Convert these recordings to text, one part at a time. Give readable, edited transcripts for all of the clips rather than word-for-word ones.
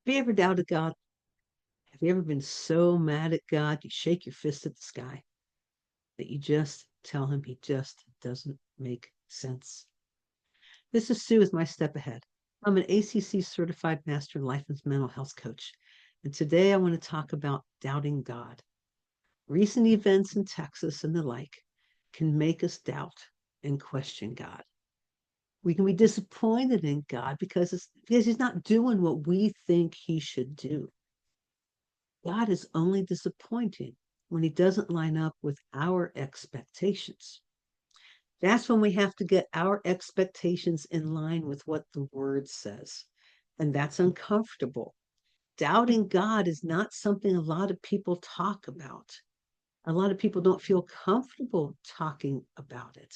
Have you ever doubted God? Have you ever been so mad at God you shake your fist at the sky that you just tell him he just doesn't make sense? This is Sue with My Step Ahead. I'm an ACC certified master life and mental health coach. And today I want to talk about doubting God. Recent events in Texas and the like can make us doubt and question God. We can be disappointed in God because he's not doing what we think he should do. God is only disappointing when he doesn't line up with our expectations. That's when we have to get our expectations in line with what the word says. And that's uncomfortable. Doubting God is not something a lot of people talk about. A lot of people don't feel comfortable talking about it.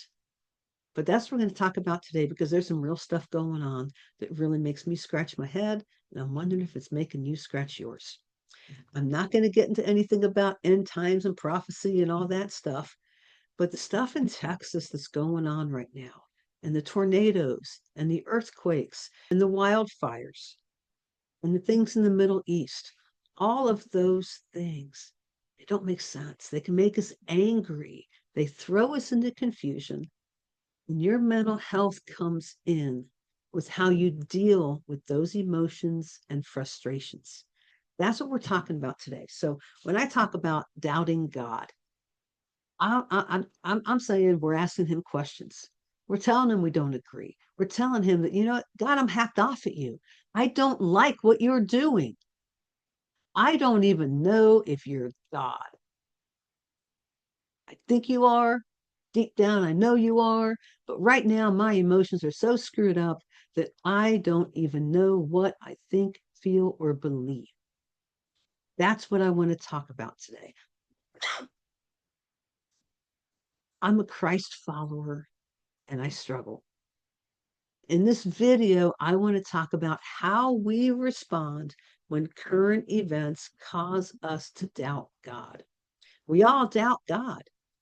But that's what we're going to talk about today because there's some real stuff going on that really makes me scratch my head. And I'm wondering if it's making you scratch yours. I'm not going to get into anything about end times and prophecy and all that stuff, but the stuff in Texas that's going on right now, and the tornadoes, and the earthquakes, and the wildfires, and the things in the Middle East, all of those things, they don't make sense. They can make us angry. They throw us into confusion. And your mental health comes in with how you deal with those emotions and frustrations. That's what we're talking about today. So when I talk about doubting God, I'm saying we're asking him questions. We're telling him we don't agree. We're telling him that, God, I'm hacked off at you. I don't like what you're doing. I don't even know if you're God. I think you are. Deep down, I know you are. But right now, my emotions are so screwed up that I don't even know what I think, feel, or believe. That's what I want to talk about today. I'm a Christ follower and I struggle. In this video, I want to talk about how we respond when current events cause us to doubt God. We all doubt God.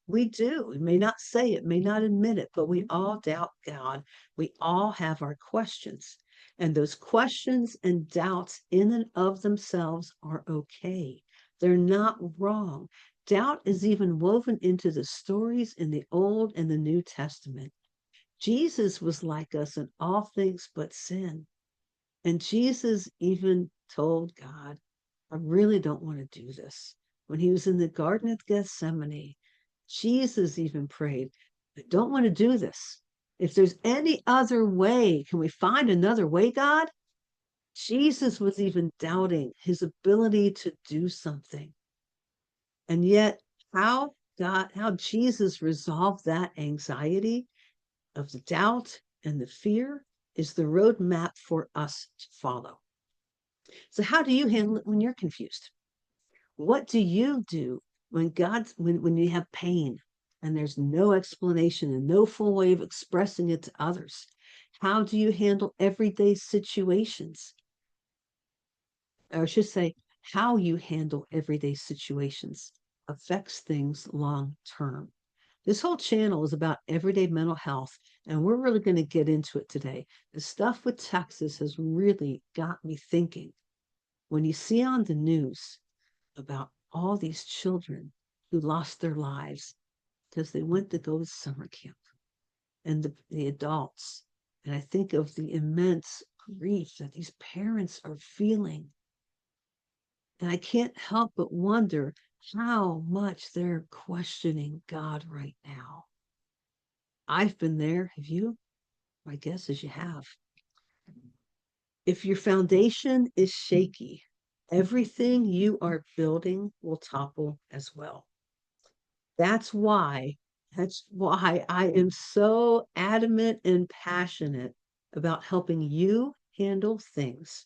We do. We may not say it, may not admit it, but we all doubt God. We all have our questions. And those questions and doubts in and of themselves are okay. They're not wrong. Doubt is even woven into the stories in the Old and the New Testament. Jesus was like us in all things but sin. And Jesus even told God, I really don't want to do this. When he was in the Garden of Gethsemane, Jesus even prayed, I don't want to do this. If there's any other way, can we find another way, God? Jesus was even doubting his ability to do something. And yet, how Jesus resolved that anxiety of the doubt and the fear is the roadmap for us to follow. So, how do you handle it when you're confused? What do you do when you have pain and there's no explanation and no full way of expressing it to others? How do you handle everyday situations? Or I should say, how you handle everyday situations affects things long term. This whole channel is about everyday mental health, and we're really going to get into it today. The stuff with Texas has really got me thinking. When you see on the news about all these children who lost their lives because they went to go to summer camp, and the adults, and I think of the immense grief that these parents are feeling. And I can't help but wonder how much they're questioning God right now. I've been there. Have you? My guess is you have. If your foundation is shaky, everything you are building will topple as well. That's why, that's why I am so adamant and passionate about helping you handle things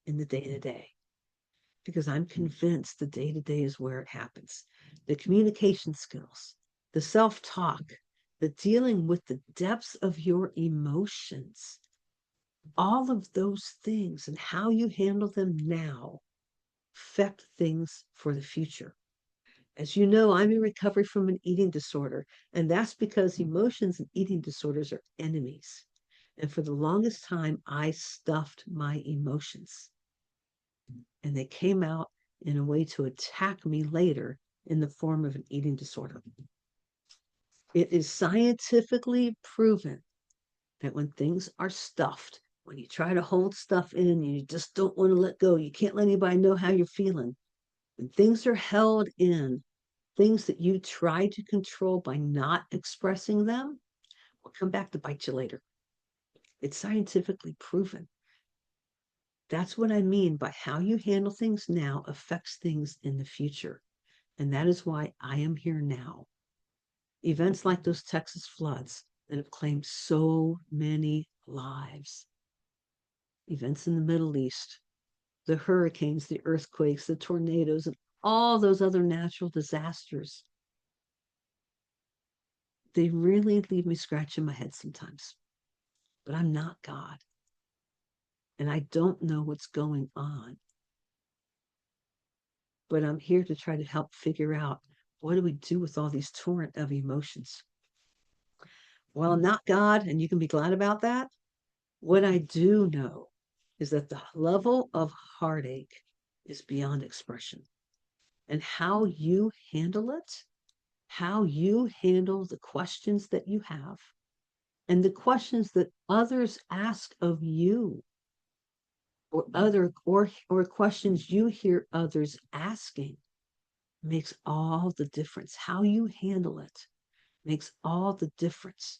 in the day to day. Because I'm convinced the day to day is where it happens. The communication skills, the self talk, the dealing with the depths of your emotions, all of those things and how you handle them now affect things for the future. As you know, I'm in recovery from an eating disorder, and that's because emotions and eating disorders are enemies. And for the longest time, I stuffed my emotions. And they came out in a way to attack me later in the form of an eating disorder. It is scientifically proven that when things are stuffed, when you try to hold stuff in, you just don't want to let go. You can't let anybody know how you're feeling. When things are held in, things that you try to control by not expressing them will come back to bite you later. It's scientifically proven. That's what I mean by how you handle things now affects things in the future. And that is why I am here now. Events like those Texas floods that have claimed so many lives, events in the Middle East, the hurricanes, the earthquakes, the tornadoes, and all those other natural disasters, they really leave me scratching my head sometimes. But I'm not God. And I don't know what's going on. But I'm here to try to help figure out, what do we do with all these torrent of emotions? Well, I'm not God, and you can be glad about that. What I do know is that the level of heartache is beyond expression. And how you handle it, how you handle the questions that you have, and the questions that others ask of you, or questions you hear others asking, makes all the difference. How you handle it makes all the difference.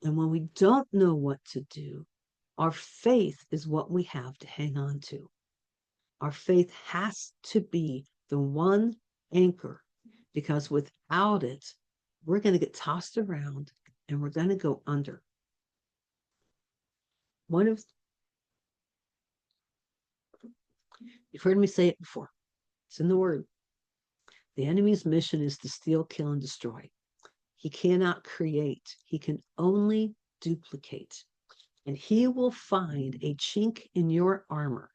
And when we don't know what to do, our faith is what we have to hang on to. Our faith has to be the one anchor, because without it, we're going to get tossed around and we're going to go under. You've heard me say it before. It's in the word. The enemy's mission is to steal, kill, and destroy. He cannot create. He can only duplicate. And he will find a chink in your armor.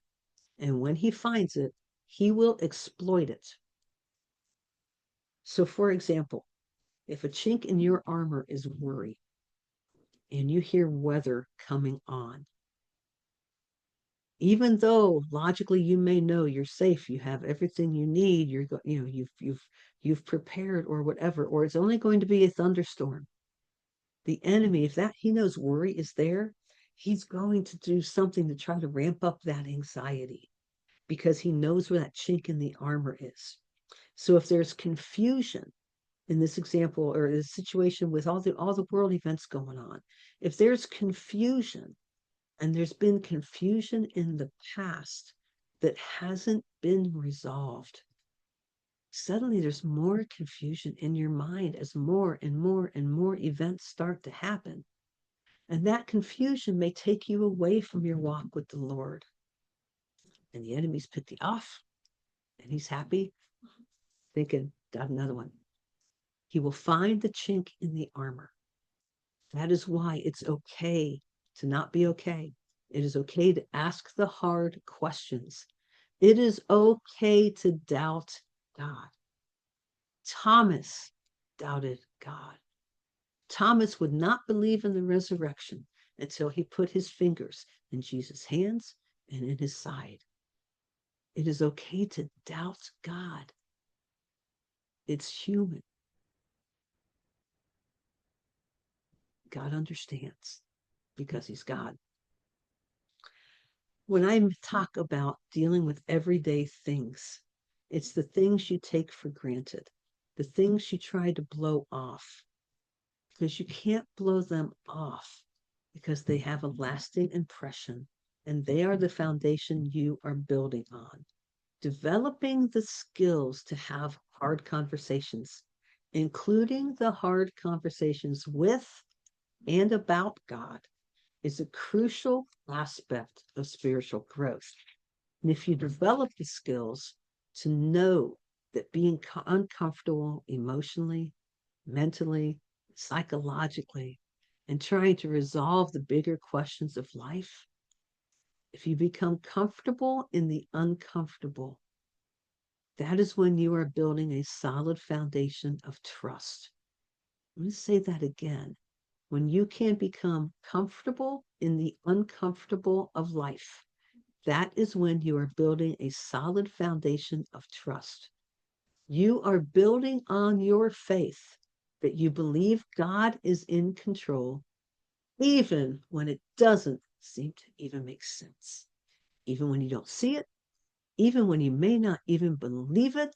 And when he finds it, he will exploit it. So, for example, if a chink in your armor is worry, and you hear weather coming on, even though logically you may know you're safe, you have everything you need, you've prepared or whatever, or it's only going to be a thunderstorm. The enemy, if that he knows worry is there, he's going to do something to try to ramp up that anxiety, because he knows where that chink in the armor is. So if there's confusion in this example, or this situation with all the world events going on, if there's confusion, and there's been confusion in the past that hasn't been resolved, suddenly there's more confusion in your mind as more and more and more events start to happen. And that confusion may take you away from your walk with the Lord. And the enemy's picked you off, and he's happy, thinking, got another one. He will find the chink in the armor. That is why it's okay to not be okay. It is okay to ask the hard questions. It is okay to doubt God. Thomas doubted God. Thomas would not believe in the resurrection until he put his fingers in Jesus' hands and in his side. It is okay to doubt God. It's human. God understands because he's God. When I talk about dealing with everyday things, it's the things you take for granted, the things you try to blow off, because you can't blow them off, because they have a lasting impression, and they are the foundation you are building on. Developing the skills to have hard conversations, including the hard conversations with and about God, is a crucial aspect of spiritual growth. And if you develop the skills to know that being uncomfortable emotionally, mentally, psychologically, and trying to resolve the bigger questions of life, if you become comfortable in the uncomfortable, that is when you are building a solid foundation of trust. I'm going to say that again. When you can become comfortable in the uncomfortable of life, That is when you are building a solid foundation of trust. You are building on your faith that you believe God is in control, even when it doesn't seem to even make sense, even when you don't see it, even when you may not even believe it,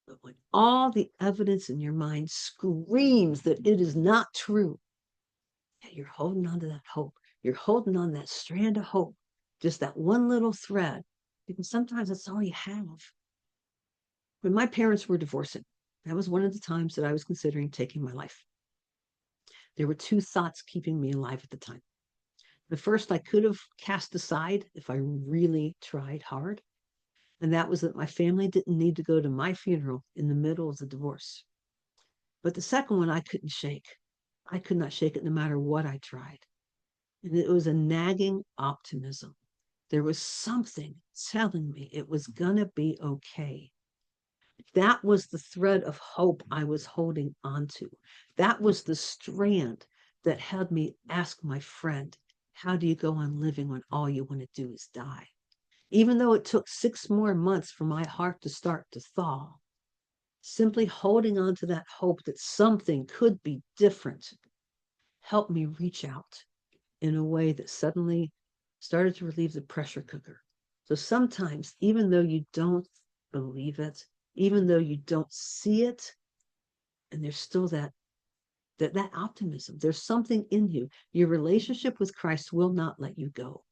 but when all the evidence in your mind screams that it is not true, yet you're holding on to that hope. You're holding on that strand of hope, just that one little thread, because sometimes that's all you have. When my parents were divorcing, that was one of the times that I was considering taking my life. There were two thoughts keeping me alive at the time. The first I could have cast aside if I really tried hard, and that was that my family didn't need to go to my funeral in the middle of the divorce. But the second one I couldn't shake. I could not shake it no matter what I tried. And it was a nagging optimism. There was something telling me it was going to be okay. That was the thread of hope I was holding onto. That was the strand that had me ask my friend, how do you go on living when all you want to do is die? Even though it took 6 more months for my heart to start to thaw, simply holding on to that hope that something could be different helped me reach out in a way that suddenly started to relieve the pressure cooker. So sometimes, even though you don't believe it, even though you don't see it, and there's still that optimism, there's something in you. Your relationship with Christ will not let you go.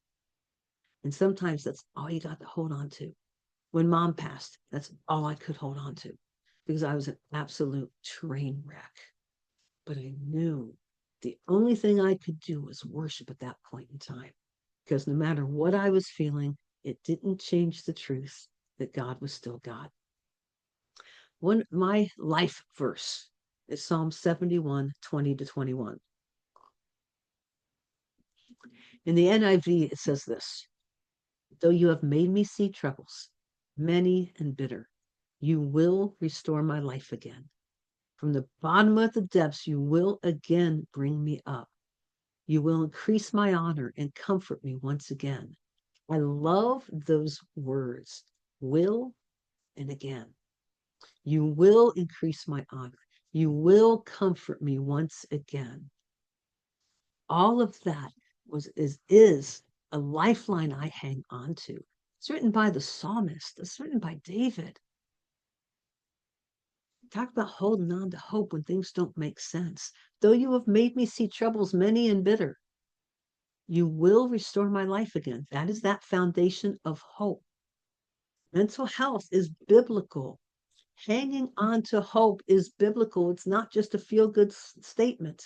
And sometimes that's all you got to hold on to. When mom passed, that's all I could hold on to because I was an absolute train wreck. But I knew the only thing I could do was worship at that point in time. Because no matter what I was feeling, it didn't change the truth that God was still God. My life verse is Psalm 71, 20 to 21. In the NIV, it says this: though you have made me see troubles, many and bitter, you will restore my life again. From the bottom of the depths, you will again bring me up. You will increase my honor and comfort me once again. I love those words, will and again. You will increase my honor. You will comfort me once again. All of that is a lifeline I hang on to. It's written by the psalmist. It's written by David. Talk about holding on to hope when things don't make sense. Though you have made me see troubles many and bitter, you will restore my life again. That is that foundation of hope. Mental health is biblical. Hanging on to hope is biblical. It's not just a feel-good statement.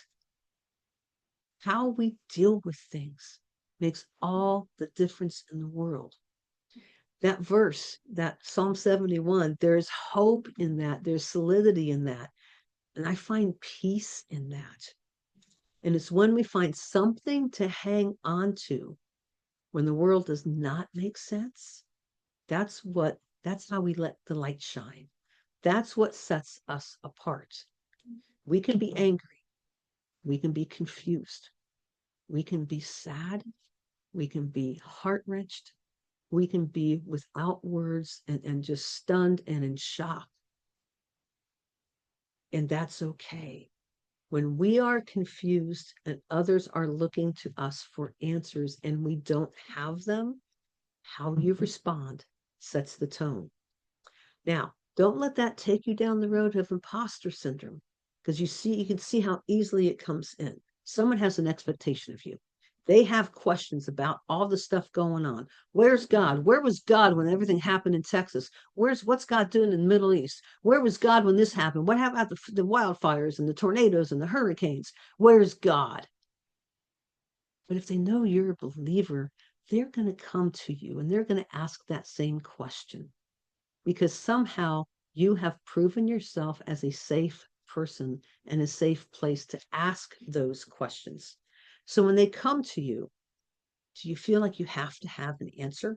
How we deal with things makes all the difference in the world. That verse, that Psalm 71, there's hope in that. There's solidity in that. And I find peace in that. And it's when we find something to hang on to when the world does not make sense. That's how we let the light shine. That's what sets us apart. We can be angry. We can be confused. We can be sad. We can be heart-wrenched. We can be without words and just stunned and in shock. And that's okay. When we are confused and others are looking to us for answers and we don't have them, how you respond sets the tone. Now, don't let that take you down the road of imposter syndrome, because you can see how easily it comes in. Someone has an expectation of you. They have questions about all the stuff going on. Where's God? Where was God when everything happened in Texas? What's God doing in the Middle East? Where was God when this happened? What happened about the wildfires and the tornadoes and the hurricanes? Where's God? But if they know you're a believer, they're going to come to you and they're going to ask that same question, because somehow you have proven yourself as a safe person and a safe place to ask those questions. So when they come to you, do you feel like you have to have an answer?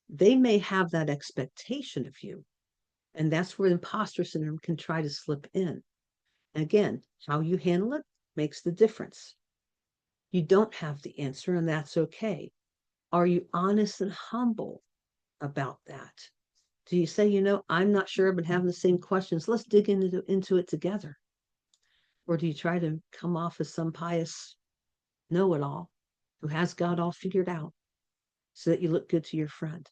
They may have that expectation of you, and that's where imposter syndrome can try to slip in. Again, how you handle it makes the difference. You don't have the answer, and that's okay. Are you honest and humble about that? Do you say, you know, I'm not sure, I've been having the same questions. Let's dig into it together. Or do you try to come off as some pious know-it-all who has God all figured out so that you look good to your friend?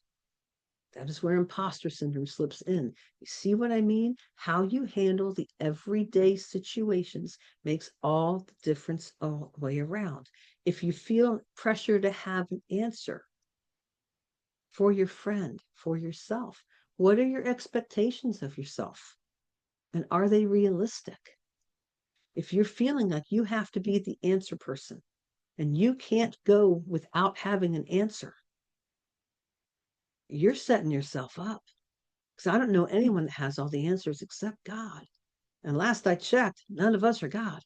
That is where imposter syndrome slips in. You see what I mean? How you handle the everyday situations makes all the difference all the way around. If you feel pressure to have an answer for your friend, for yourself, what are your expectations of yourself? And are they realistic? If you're feeling like you have to be the answer person and you can't go without having an answer, you're setting yourself up. Because I don't know anyone that has all the answers except God. And last I checked, none of us are God.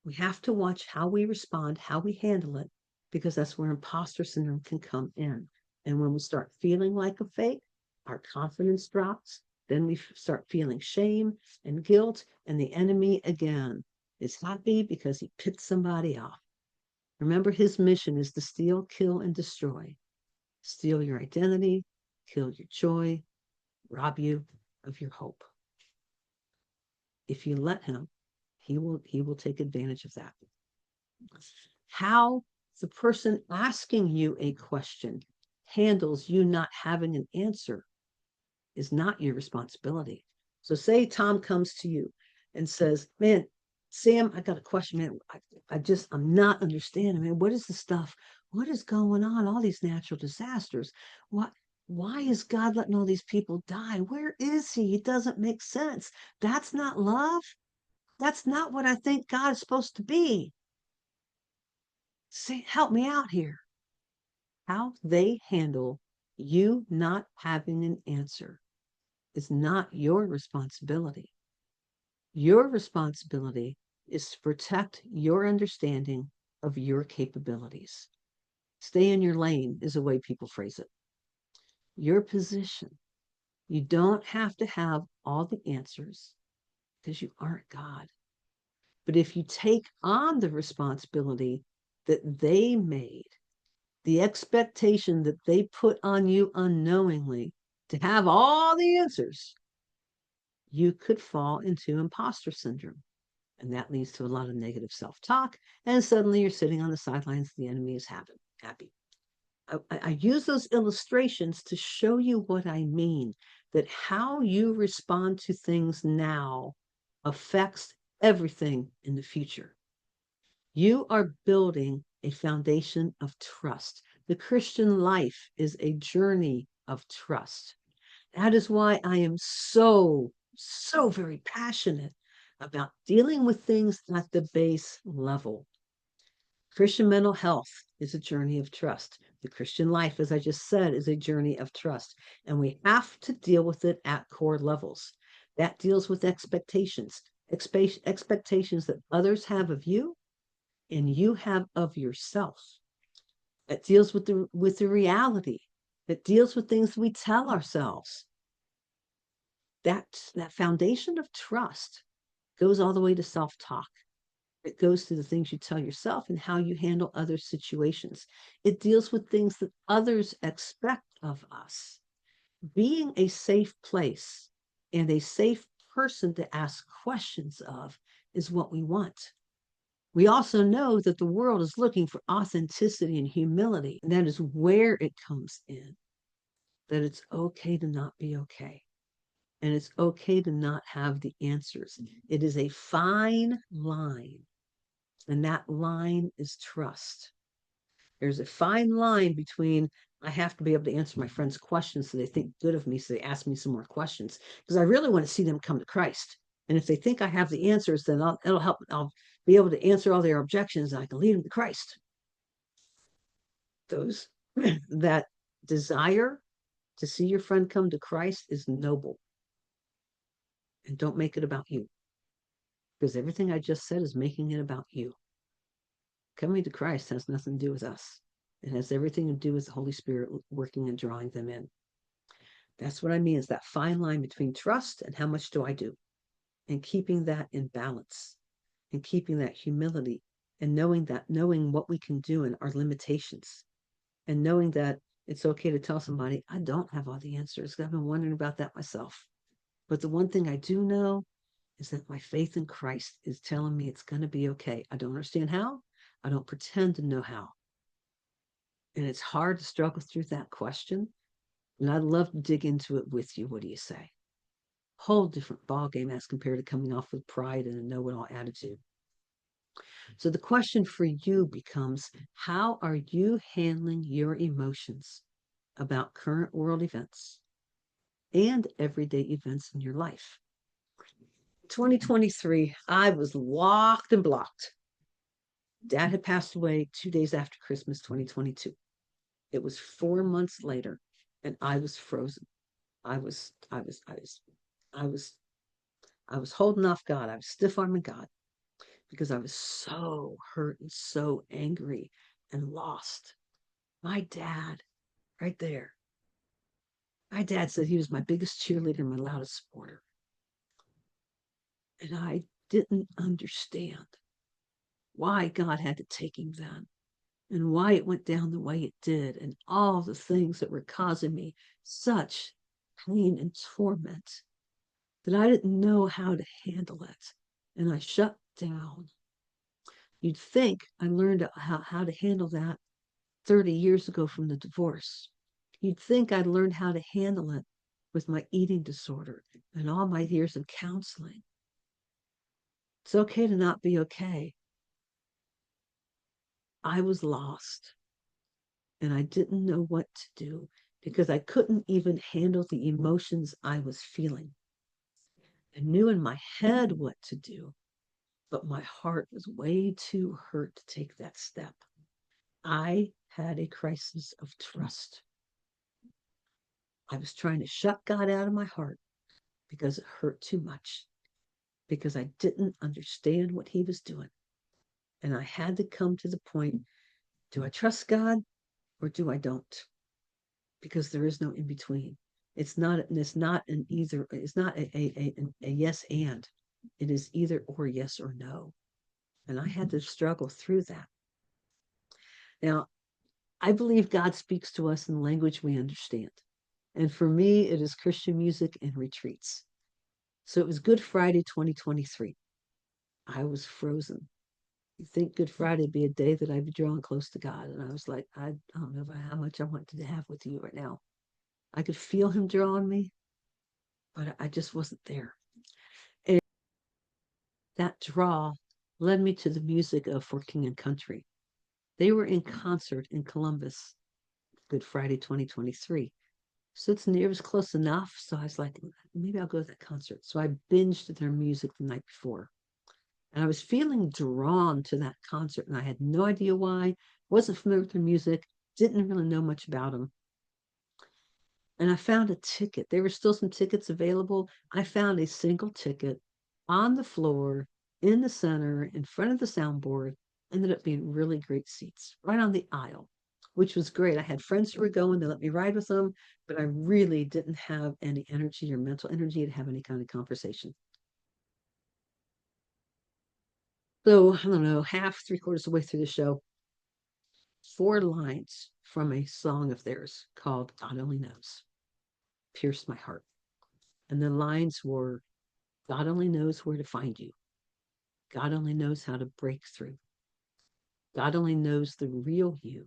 We have to watch how we respond, how we handle it, because that's where imposter syndrome can come in. And when we start feeling like a fake, our confidence drops. Then we start feeling shame and guilt. And the enemy, again, is happy because he picked somebody off. Remember, his mission is to steal, kill, and destroy. Steal your identity, kill your joy, rob you of your hope. If you let him, he will take advantage of that. How the person asking you a question handles you not having an answer is not your responsibility. So say Tom comes to you and says, man, Sam, I got a question, man. I'm not understanding, man. What is the stuff? What is going on? All these natural disasters. Why is God letting all these people die? Where is he? It doesn't make sense. That's not love. That's not what I think God is supposed to be. Say, help me out here. How they handle you not having an answer is not your responsibility. Your responsibility is to protect your understanding of your capabilities. Stay in your lane is a way people phrase it. Your position. You don't have to have all the answers because you aren't God. But if you take on the responsibility that they made, the expectation that they put on you unknowingly to have all the answers, you could fall into imposter syndrome. And that leads to a lot of negative self-talk. And suddenly you're sitting on the sidelines. The enemy is happy. I use those illustrations to show you what I mean, that how you respond to things now affects everything in the future. You are building a foundation of trust. The Christian life is a journey of trust. That is why I am so very passionate about dealing with things at the base level. Christian mental health is a journey of trust. The Christian life, as I just said, is a journey of trust. And we have to deal with it at core levels. That deals with expectations, expectations that others have of you and you have of yourself. That deals with the reality. That deals with things we tell ourselves. That foundation of trust goes all the way to self-talk. It goes to the things you tell yourself and how you handle other situations. It deals with things that others expect of us. Being a safe place and a safe person to ask questions of is what we want. We also know that the world is looking for authenticity and humility, and that is where it comes in. That it's okay to not be okay. And it's okay to not have the answers. It is a fine line. And that line is trust. There's a fine line between I have to be able to answer my friends' questions so they think good of me, so they ask me some more questions, because I really want to see them come to Christ. And if they think I have the answers, then it'll help. I'll be able to answer all their objections and I can lead them to Christ. Those that desire to see your friend come to Christ is noble. And don't make it about you. Because everything I just said is making it about you. Coming to Christ has nothing to do with us. It has everything to do with the Holy Spirit working and drawing them in. That's what I mean, is that fine line between trust and how much do I do, and keeping that in balance, and keeping that humility, and knowing what we can do and our limitations. and knowing that it's okay to tell somebody, I don't have all the answers. I've been wondering about that myself. But the one thing I do know is that my faith in Christ is telling me it's going to be okay. I don't understand how. I don't pretend to know how. And it's hard to struggle through that question. And I'd love to dig into it with you. What do you say? Whole different ballgame as compared to coming off with pride and a know-it-all attitude. So the question for you becomes, how are you handling your emotions about current world events and everyday events in your life? 2023, I was locked and blocked. Dad had passed away 2 days after Christmas 2022. It was 4 months later, and I was frozen. I was, I was, I was, I was, I was holding off God. I was stiff arming God because I was so hurt and so angry and lost. My dad, right there. My dad said he was my biggest cheerleader, my loudest supporter. And I didn't understand why God had to take him then and why it went down the way it did and all the things that were causing me such pain and torment that I didn't know how to handle it. And I shut down. You'd think I learned how to handle that 30 years ago from the divorce. You'd think I'd learned how to handle it with my eating disorder and all my years of counseling. It's okay to not be okay. I was lost and I didn't know what to do because I couldn't even handle the emotions I was feeling. I knew in my head what to do, but my heart was way too hurt to take that step. I had a crisis of trust. I was trying to shut God out of my heart because it hurt too much, because I didn't understand what he was doing. And I had to come to the point, do I trust God or do I don't? Because there is no in between. It's not an either, it's not a yes and. It is either or yes or no. And I had to struggle through that. Now, I believe God speaks to us in the language we understand. And for me, it is Christian music and retreats. So it was Good Friday 2023. I was frozen. You think Good Friday would be a day that I'd be drawing close to God. And I was like, I don't know how much I want to have with you right now. I could feel him drawing me, but I just wasn't there. And that draw led me to the music of For King and Country. They were in concert in Columbus, Good Friday 2023. So it was close enough. So I was like, maybe I'll go to that concert. So I binged their music the night before. And I was feeling drawn to that concert, and I had no idea why. Wasn't familiar with their music, didn't really know much about them. And I found a ticket. There were still some tickets available. I found a single ticket on the floor in the center in front of the soundboard. Ended up being really great seats right on the aisle, which was great. I had friends who were going, they let me ride with them, but I really didn't have any energy or mental energy to have any kind of conversation. So I don't know, half, three-quarters of the way through the show, 4 lines from a song of theirs called God Only Knows pierced my heart. And the lines were, God only knows where to find you. God only knows how to break through. God only knows the real you.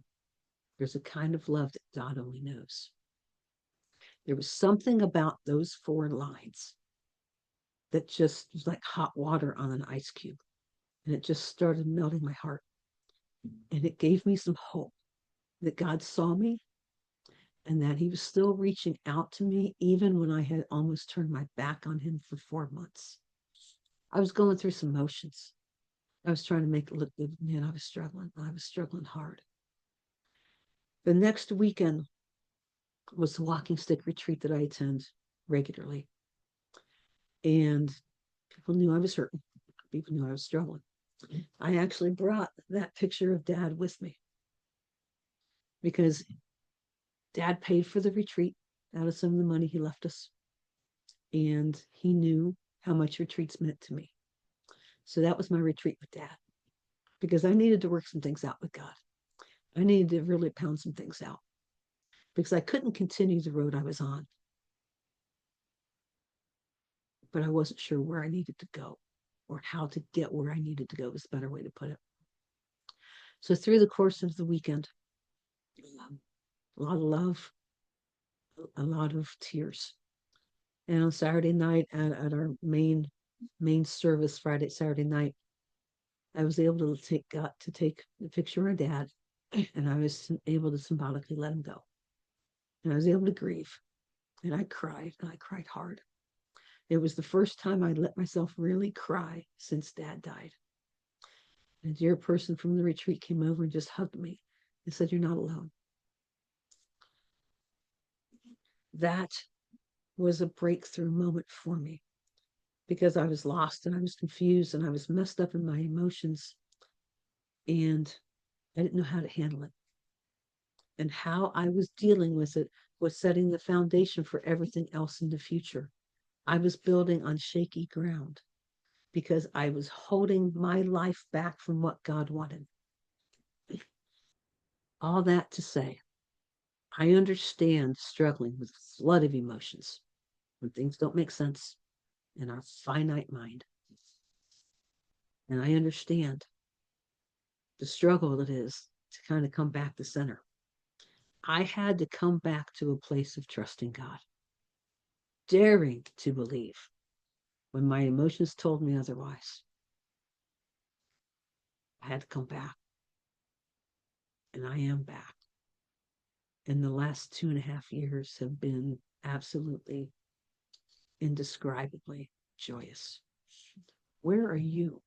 There's a kind of love that God only knows. There was something about those 4 lines that just was like hot water on an ice cube. And it just started melting my heart. And it gave me some hope that God saw me and that he was still reaching out to me even when I had almost turned my back on him for 4 months. I was going through some motions. I was trying to make it look good. Man, I was struggling. I was struggling hard. The next weekend was the walking stick retreat that I attend regularly. And people knew I was hurting. People knew I was struggling. I actually brought that picture of Dad with me because Dad paid for the retreat out of some of the money he left us. And he knew how much retreats meant to me. So that was my retreat with Dad because I needed to work some things out with God. I needed to really pound some things out because I couldn't continue the road I was on, but I wasn't sure where I needed to go or how to get where I needed to go was a better way to put it. So through the course of the weekend, a lot of love, a lot of tears. And on Saturday night at our main service, Saturday night, I was able to take the picture of Dad, and I was able to symbolically let him go. And I was able to grieve, and I cried, and I cried hard. It was the first time I'd let myself really cry since Dad died. And a dear person from the retreat came over and just hugged me and said, "You're not alone." That was a breakthrough moment for me because I was lost and I was confused and I was messed up in my emotions and I didn't know how to handle it. And how I was dealing with it was setting the foundation for everything else in the future. I was building on shaky ground because I was holding my life back from what God wanted. All that to say, I understand struggling with a flood of emotions when things don't make sense in our finite mind. And I understand the struggle it is to kind of come back to center. I had to come back to a place of trusting God, daring to believe when my emotions told me otherwise. I had to come back, and I am back. And the last 2.5 years have been absolutely indescribably joyous. Where are you?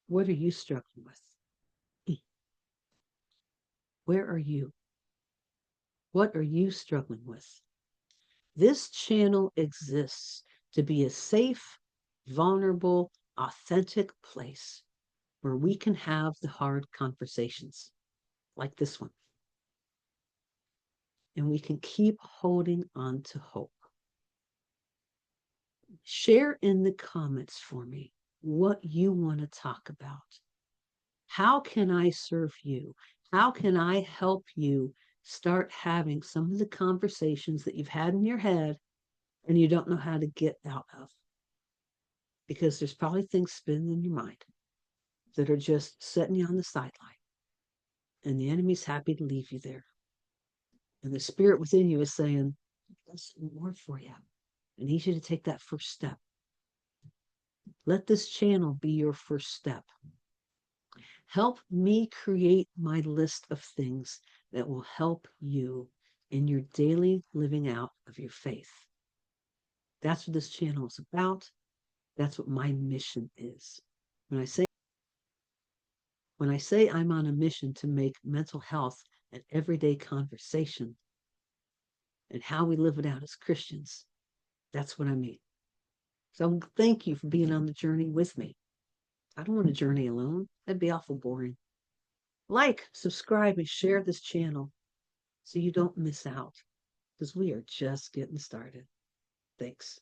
What are you struggling with? Where are you? What are you struggling with? This channel exists to be a safe, vulnerable, authentic place where we can have the hard conversations like this one. And we can keep holding on to hope. Share in the comments for me what you want to talk about. How can I serve you? How can I help you start having some of the conversations that you've had in your head and you don't know how to get out of? Because there's probably things spinning in your mind that are just setting you on the sideline. And the enemy's happy to leave you there. And the spirit within you is saying, "That's more for you. I need you to take that first step. Let this channel be your first step. Help me create my list of things that will help you in your daily living out of your faith." That's what this channel is about. That's what my mission is. When I say I'm on a mission to make mental health an everyday conversation and how we live it out as Christians, that's what I mean. So thank you for being on the journey with me. I don't want to journey alone. That'd be awful boring. Like, subscribe, and share this channel so you don't miss out because we are just getting started. Thanks.